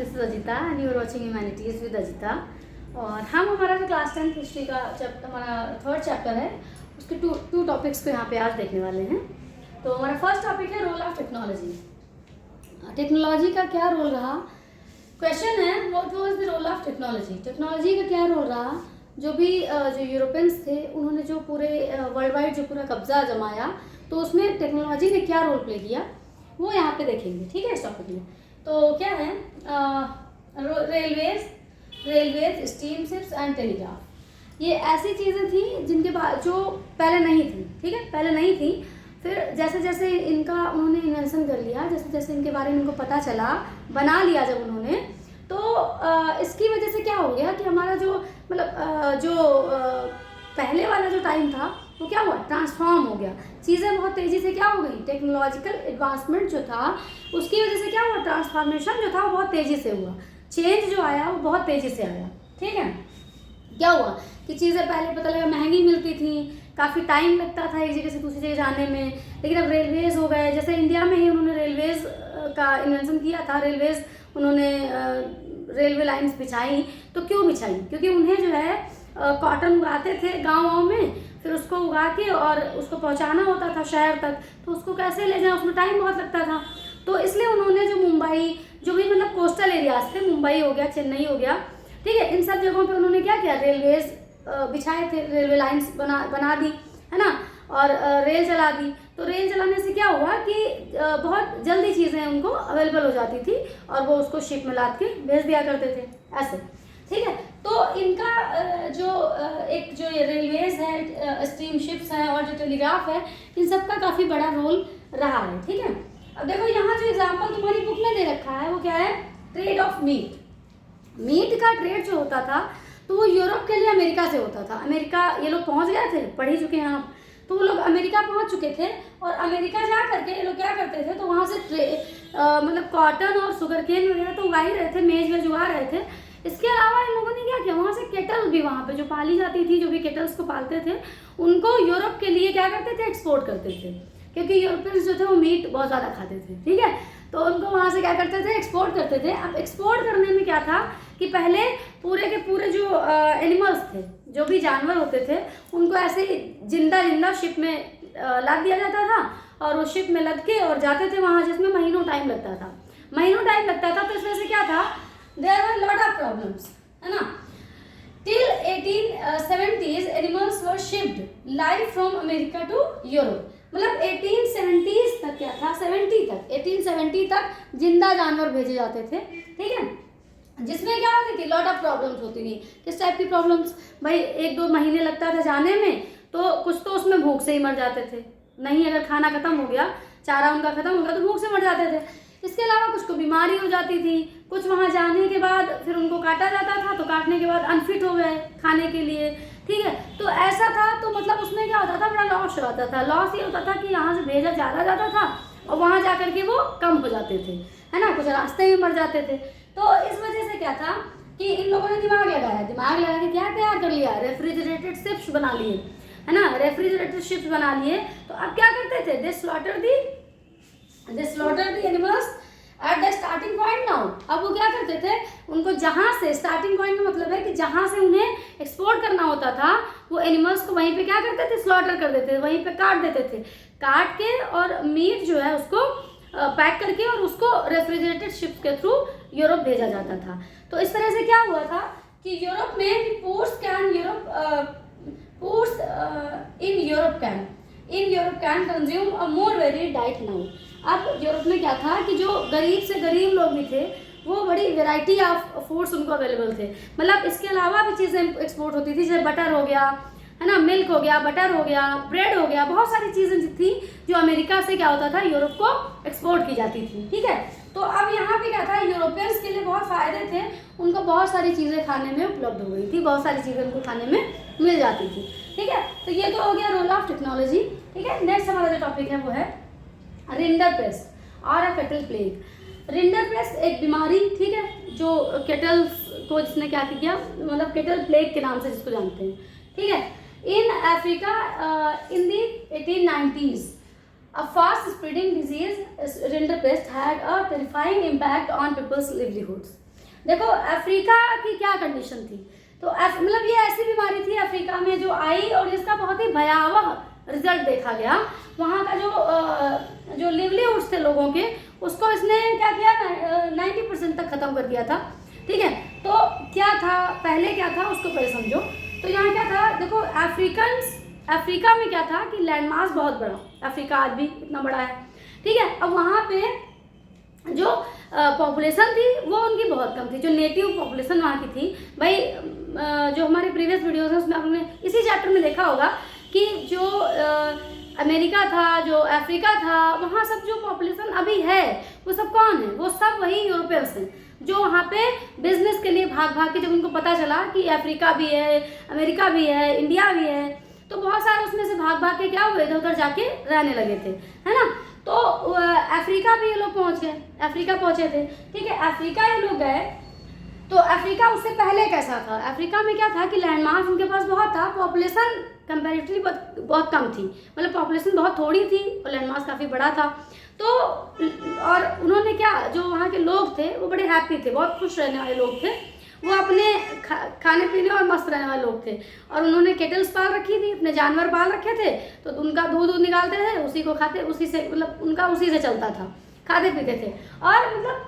This is Ajita and you are watching humanities with Ajita. और हमारा जो क्लास 10th हिस्ट्री का चैप्टर, हमारा थर्ड चैप्टर है, उसके टू टॉपिक्स को यहाँ पे आज देखने वाले हैं। तो हमारा फर्स्ट टॉपिक है रोल ऑफ टेक्नोलॉजी। टेक्नोलॉजी का क्या रोल रहा, क्वेश्चन है what was the role of technology. Technology का क्या रोल रहा, जो यूरोपियंस थे उन्होंने जो पूरे वर्ल्ड वाइड जो पूरा कब्जा जमाया, तो उसमें टेक्नोलॉजी ने क्या रोल प्ले किया वो यहाँ पे देखेंगे। ठीक है, इस टॉपिक में तो क्या है, railways, steam ships and telegraph. ये ऐसी चीज़ें थी जिनके बाद जो पहले नहीं थी। ठीक है, पहले नहीं थी, फिर जैसे जैसे इनका उन्होंने इन्वेंशन कर लिया, जैसे जैसे इनके बारे में इनको पता चला, बना लिया जब उन्होंने, तो इसकी वजह से क्या हो गया कि हमारा जो पहले वाला जो टाइम था वो क्या हुआ, ट्रांसफॉर्म हो गया। चीज़ें बहुत तेज़ी से क्या हो गई, टेक्नोलॉजिकल एडवांसमेंट जो था उसकी वजह से क्या हुआ, ट्रांसफॉर्मेशन जो था वो बहुत तेज़ी से हुआ, चेंज जो आया वो बहुत तेज़ी से आया। ठीक है, क्या हुआ कि चीज़ें पहले पता लगा महंगी मिलती थी, काफ़ी टाइम लगता था एक जगह से दूसरी जगह जाने में, लेकिन अब रेलवेज़ हो गए। जैसे इंडिया में ही उन्होंने रेलवेज़ का इन्वेंशन किया था, उन्होंने रेलवे लाइन्स बिछाई। तो क्यों बिछाई, क्योंकि उन्हें जो है कॉटन उगाते थे गाँव में, फिर उसको उगा के और उसको पहुंचाना होता था शहर तक, तो उसको कैसे ले जाएं, उसमें टाइम बहुत लगता था। तो इसलिए उन्होंने जो मुंबई, जो भी मतलब कोस्टल एरियाज थे, मुंबई हो गया, चेन्नई हो गया, ठीक है, इन सब जगहों पे उन्होंने क्या किया, रेलवेज बिछाए थे, रेलवे लाइन्स बना दी, है ना, और रेल चला दी। तो रेल चलाने से क्या हुआ कि बहुत जल्दी चीज़ें उनको अवेलेबल हो जाती थी और वो उसको शिप में लाद के भेज दिया करते थे ऐसे। ठीक है, तो इनका जो ये रेलवेज है, स्टीम शिप्स हैं और जो टेलीग्राफ है, इन सब का काफ़ी बड़ा रोल रहा है। ठीक है, अब देखो यहाँ जो एग्जाम्पल तुम्हारी बुक में दे रखा है वो क्या है, ट्रेड ऑफ मीट का ट्रेड जो होता था तो वो यूरोप के लिए अमेरिका से होता था। अमेरिका ये लोग पहुँच गए थे, पढ़ ही चुके हैं आप, तो वो लोग अमेरिका पहुँच चुके थे और अमेरिका जा करके ये लोग क्या करते थे, तो वहाँ से मतलब कॉटन और शुगर केन वगैरह तो उगा ही रहे थे, मेज वेज उगा रहे थे। इसके अलावा इन लोगों ने क्या किया, वहाँ से केटल भी वहाँ पे जो पाली जाती थी, जो भी केटल्स को पालते थे, उनको यूरोप के लिए क्या करते थे, एक्सपोर्ट करते थे, क्योंकि यूरोपियंस जो थे वो मीट बहुत ज़्यादा खाते थे। ठीक है, तो उनको वहाँ से क्या करते थे, एक्सपोर्ट करते थे। अब एक्सपोर्ट करने में क्या था कि पहले पूरे के पूरे जो एनिमल्स थे, जो भी जानवर होते थे, उनको ऐसे जिंदा शिप में लाद दिया जाता था और वो शिप में लद के और जाते थे वहाँ, जिसमें महीनों टाइम लगता था। तो इस वजह से क्या था, there were lot of problems, है ना। Till 1870s animals were shipped live from America to Europe। मतलब 1870s तक क्या था, 1870 तक जिंदा जानवर भेजे जाते थे। ठीक है, जिसमें क्या होती थी, लॉट ऑफ प्रॉब्लम्स होती थी। किस टाइप की प्रॉब्लम्स, भाई 1-2 महीने लगता था जाने में, तो कुछ तो उसमें भूख से ही मर जाते थे, नहीं अगर खाना खत्म हो गया, चारा उनका खत्म हो गया तो भूख से मर जाते थे। इसके अलावा कुछ को बीमारी हो जाती थी, कुछ वहाँ जाने के बाद फिर उनको काटा जाता था, तो काटने के बाद अनफिट हो गए खाने के लिए। ठीक है, तो ऐसा था, तो मतलब उसमें क्या होता था, बड़ा लॉस होता था। लॉस ये होता था कि यहाँ से भेजा ज़्यादा जाता था और वहाँ जा कर के वो कम हो जाते थे, है ना, कुछ रास्ते में मर जाते थे। तो इस वजह से क्या था कि इन लोगों ने दिमाग लगा के क्या तैयार कर लिया, रेफ्रिजरेटेड शिप्स बना लिए, है ना, रेफ्रिजरेटेड शिप्स बना लिए। तो अब क्या करते थे, they slaughter the animals at the starting point now. अब वो क्या करते थे, उनको जहाँ से स्टार्टिंग पॉइंट का मतलब है कि जहाँ से उन्हें एक्सपोर्ट करना होता था, वो एनिमल्स को वहीं पे क्या करते थे, स्लॉटर कर देते थे, वहीं पे काट देते थे, काट के और मीट जो है उसको पैक करके और उसको रेफ्रिजरेटेड शिप्स के थ्रू यूरोप भेजा जाता था। तो इस तरह से क्या हुआ था कि यूरोप में ports in Europe can consume a more varied diet now. अब यूरोप में क्या था कि जो गरीब से गरीब लोग भी थे, वो बड़ी वैरायटी ऑफ फूड्स उनको अवेलेबल थे। मतलब इसके अलावा भी चीज़ें एक्सपोर्ट होती थी, जैसे बटर हो गया, है ना, मिल्क हो गया, बटर हो गया, ब्रेड हो गया, बहुत सारी चीज़ें थी जो अमेरिका से क्या होता था, यूरोप को एक्सपोर्ट की जाती थी। ठीक है, तो अब यहाँ पे क्या था, यूरोपियंस के लिए बहुत फ़ायदे थे, उनको बहुत सारी चीज़ें खाने में उपलब्ध हो गई थी, बहुत सारी चीज़ें उनको खाने में मिल जाती थी। ठीक है, तो ये तो हो गया रोल ऑफ टेक्नोलॉजी। ठीक है, नेक्स्ट हमारा जो टॉपिक है वो है रिंडर पेस्ट और अ केटल प्लेग। रिंडर पेस्ट एक बीमारी, ठीक है, जो केटल्स को जिसने क्या किया, मतलब केटल प्लेग के नाम से जिसको जानते हैं। ठीक है, in Africa in the 1890s a fast spreading disease, rinderpest, had a terrifying impact on people's livelihoods। देखो अफ्रीका की क्या कंडीशन थी, तो मतलब ये ऐसी बीमारी थी अफ्रीका में जो आई और इसका बहुत ही भयावह रिजल्ट देखा गया। वहाँ का जो लिवलीहुड्स थे लोगों के, उसको इसने क्या किया, 90% तक ख़त्म कर दिया था। ठीक है, तो क्या था पहले, क्या था उसको पहले समझो। तो यहाँ क्या था, देखो अफ्रीका में क्या था कि लैंडमास बहुत बड़ा, अफ्रीका आज भी इतना बड़ा है। ठीक है, अब वहाँ पे जो पॉपुलेशन थी वो उनकी बहुत कम थी, जो नेटिव पॉपुलेशन वहाँ की थी। भाई जो हमारे प्रीवियस वीडियोज हैं उसमें आपने इसी चैप्टर में देखा होगा कि जो अमेरिका था, जो अफ्रीका था, वहाँ सब जो पॉपुलेशन अभी है वो सब कौन है, वो सब वही यूरोपियंस हैं, जो वहाँ पे बिजनेस के लिए भाग भाग के, जब उनको पता चला कि अफ्रीका भी है, अमेरिका भी है, इंडिया भी है, तो बहुत सारे उसमें से भाग भाग के क्या हुए, इधर उधर जाके रहने लगे थे, है ना। तो अफ्रीका भी ये लोग पहुँच गए, अफ्रीका पहुँचे थे। ठीक है, अफ्रीका ये लोग गए, तो अफ्रीका उससे पहले कैसा था, अफ्रीका में क्या था कि लैंडमार्क उनके पास बहुत था, पॉपुलेशन कंपैरेटिवली बहुत कम थी, मतलब पॉपुलेशन बहुत थोड़ी थी और लैंडमार्क काफ़ी बड़ा था। तो और उन्होंने क्या, जो वहाँ के लोग थे वो बड़े हैप्पी थे, बहुत खुश रहने वाले लोग थे, वो अपने खाने पीने और मस्त रहने वाले लोग थे। और उन्होंने केटल्स पाल रखी थी, अपने जानवर पाल रखे थे, तो उनका दूध निकालते थे, उसी को खाते, उसी से मतलब उनका उसी से चलता था, खाते पीते थे। और मतलब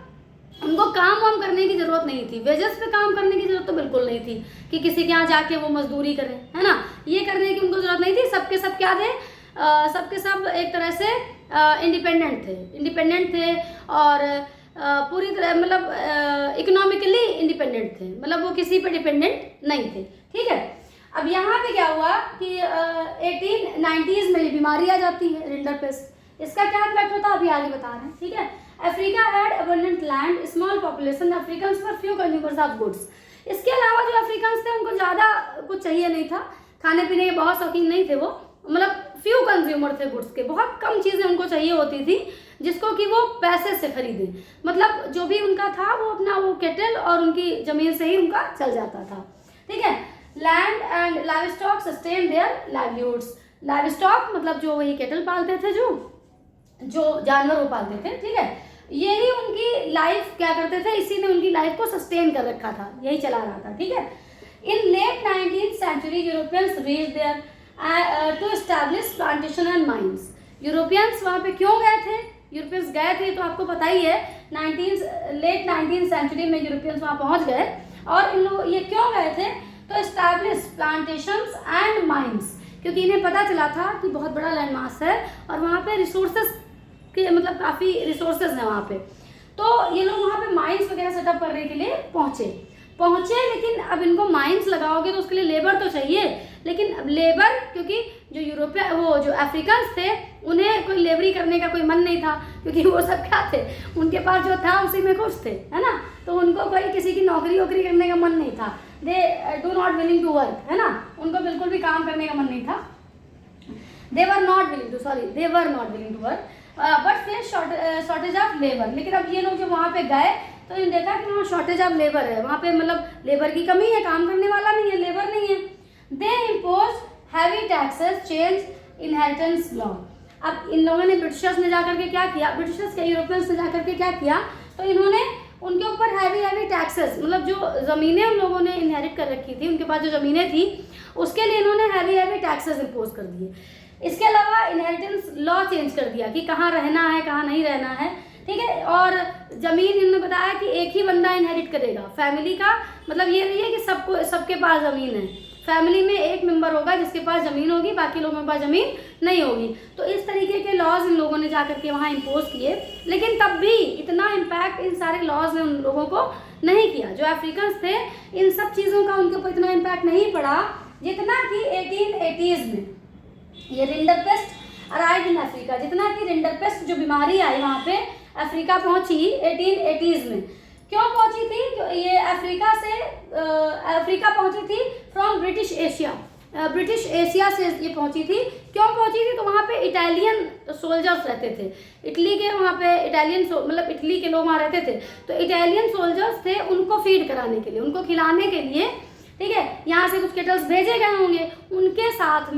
उनको काम वाम करने की ज़रूरत नहीं थी, वेजेस पे काम करने की ज़रूरत तो बिल्कुल नहीं थी कि किसी के यहाँ जाके वो मजदूरी करें, है ना, ये करने की उनको ज़रूरत नहीं थी। सबके सब क्या थे, सबके सब एक तरह से इंडिपेंडेंट थे और पूरी तरह मतलब इकोनॉमिकली इंडिपेंडेंट थे, मतलब वो किसी पे डिपेंडेंट नहीं थे। ठीक है, अब यहाँ पे क्या हुआ कि 1890s में ये बीमारी आ जाती है रिंडरपेस्ट। इसका क्या इम्पैक्ट होता है अभी आगे बता रहे हैं। ठीक है, Africa had abundant land, small population, Africans were few consumers of goods. इसके अलावा जो अफ्रीकन्स थे उनको ज़्यादा कुछ चाहिए नहीं था, खाने पीने के बहुत शौकीन नहीं थे वो, मतलब फ्यू कंज्यूमर थे गुड्स के, बहुत कम चीज़ें उनको चाहिए होती थी जिसको कि वो पैसे से खरीदें, मतलब जो भी उनका था वो अपना वो केटल और उनकी ज़मीन से ही उनका चल जाता था। ठीक है, land and live stock sustain their livelihoods. Live stock मतलब जो वही केटल पालते थे, जो जानवर वो पालते थे। ठीक है, यही उनकी लाइफ क्या करते थे, इसी ने उनकी लाइफ को सस्टेन कर रखा था, यही चला रहा था। ठीक है, in late 19th century Europeans reach there to establish plantation and mines. Europeans वहाँ पे क्यों गए थे, यूरोपियंस गए थे तो आपको पता ही है, लेट 19th सेंचुरी में यूरोपियंस वहाँ पहुँच गए। और इन लोग ये क्यों गए थे, तो एस्टैब्लिश प्लांटेशंस एंड माइंस, क्योंकि इन्हें पता चला था कि बहुत बड़ा लैंडमास है और वहाँ पे रिसोर्सेज के मतलब काफ़ी रिसोर्सेज हैं वहाँ पे, तो ये लोग वहाँ पे माइंस वगैरह सेटअप करने के लिए पहुँचे। लेकिन अब इनको माइंस लगाओगे तो उसके लिए लेबर तो चाहिए, लेकिन अब लेबर, क्योंकि जो अफ्रीकन्स थे उन्हें कोई लेबरी करने का कोई मन नहीं था, क्योंकि वो सब क्या थे, उनके पास जो था उसी में खुश थे, है ना, तो उनको कोई किसी की नौकरी वोकरी करने का मन नहीं था। They do not willing to work, है ना, उनको बिल्कुल भी काम करने का मन नहीं था। They were not willing to work but face shortage of labour. लेकिन अब ये लोग जब वहाँ पे गए तो इन्हें देखा कि वहाँ शॉर्टेज ऑफ लेबर है, वहाँ पे मतलब लेबर की कमी है, काम करने वाला नहीं है, लेबर नहीं है। दे impose heavy taxes, change inheritance law. अब इन लोगों ने ब्रिटिशर्स ने जाकर के क्या किया, ब्रिटिशर्स के यूरोपियंस ने जाकर के क्या किया, तो इन्होंने उनके ऊपर हैवी टैक्सेस, मतलब जो ज़मीनें उन लोगों ने इनहेरिट कर रखी थी, उनके पास जो ज़मीनें थी उसके लिए इन्होंने हैवी टैक्सेस इम्पोज कर दिए। इसके अलावा इनहेरिटेंस लॉ चेंज कर दिया कि कहाँ रहना है, कहाँ नहीं रहना है। ठीक है, और ज़मीन इन्होंने बताया कि एक ही बंदा इनहेरिट करेगा, फैमिली का मतलब ये नहीं है कि सबके पास ज़मीन है, फैमिली में एक मेंबर होगा जिसके पास ज़मीन होगी, बाकी लोगों के पास ज़मीन नहीं होगी। तो इस तरीके के लॉज इन लोगों ने जाकर के वहाँ इम्पोज किए, लेकिन तब भी इतना इम्पैक्ट इन सारे लॉज ने उन लोगों को नहीं किया। जो अफ्रीकन्स थे इन सब चीज़ों का उनके ऊपर इतना इम्पैक्ट नहीं पड़ा जितना कि 1880s में ये रिंडरपेस्ट अराइव इन अफ्रीका, जितना कि रिंडरपेस्ट जो बीमारी आई वहाँ पे अफ्रीका पहुँची 1880s में। क्यों पहुँची थी, ये अफ्रीका पहुँची थी फ्रॉम ब्रिटिश एशिया से ये पहुँची थी। क्यों पहुँची थी, तो वहाँ पे इटालियन सोल्जर्स रहते थे, इटली के वहाँ पे मतलब इटली के लोग वहाँ रहते थे, तो इटालियन सोल्जर्स थे, उनको फीड कराने के लिए, उनको खिलाने के लिए, ठीक है, यहाँ से कुछ केटल्स भेजे गए होंगे, उनके साथ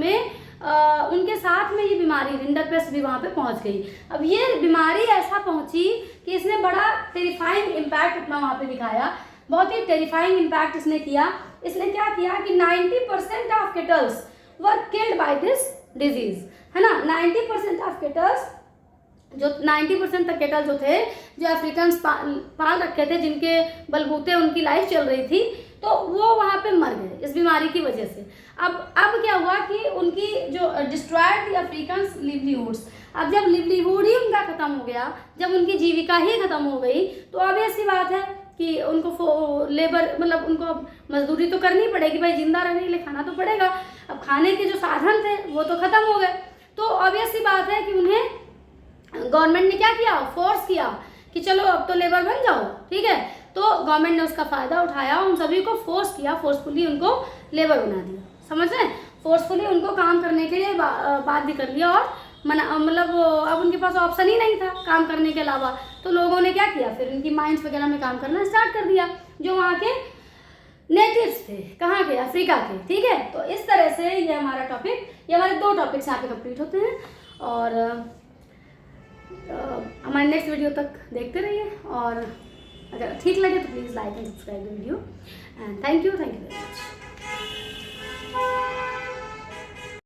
में ये बीमारी रिंडरपेस्ट भी वहाँ पे पहुँच गई। अब ये बीमारी ऐसा पहुँची कि इसने बड़ा टेरिफाइंग इम्पैक्ट अपना वहाँ पे दिखाया। बहुत ही टेरिफाइंग इम्पैक्ट इसने किया। इसने क्या किया कि 90% of kettles were killed by this disease, है ना। 90% ऑफ केटल्स, जो 90% तक केटल जो थे, जो अफ्रीकन पाल रखे थे, जिनके बलबूते उनकी लाइफ चल रही थी, तो वो वहाँ पे मर गए इस बीमारी की वजह से। अब क्या हुआ कि उनकी जो डिस्ट्रॉयड द अफ्रीकन लिवलीहुड्स, अब जब लिवलीहुड ही उनका खत्म हो गया, जब उनकी जीविका ही खत्म हो गई, तो ऑब्वियस सी बात है कि उनको लेबर, मतलब उनको मजदूरी तो करनी पड़ेगी भाई, जिंदा रहने के लिए खाना तो पड़ेगा। अब खाने के जो साधन थे वो तो खत्म हो गए, तो ऑब्वियस सी बात है कि उन्हें गवर्नमेंट ने क्या किया, फोर्स किया कि चलो अब तो लेबर बन जाओ, ठीक है। तो गवर्नमेंट ने उसका फ़ायदा उठाया, उन सभी को फोर्स किया, फोर्सफुली उनको लेबर बना दिया, समझ रहे हैं, फोर्सफुली उनको काम करने के लिए बाध्य कर दिया, और मतलब अब उनके पास ऑप्शन ही नहीं था काम करने के अलावा। तो लोगों ने क्या किया, फिर उनकी माइंस वगैरह में काम करना स्टार्ट कर दिया, जो वहाँ के नेटिव्स थे, कहाँ के, अफ्रीका के, ठीक है। तो इस तरह से ये हमारा टॉपिक, ये हमारे 2 टॉपिक्स यहाँ पे कंप्लीट होते हैं, और हमारे नेक्स्ट वीडियो तक देखते रहिए, और अगर ठीक लगे तो please like and subscribe the video, and thank you very much.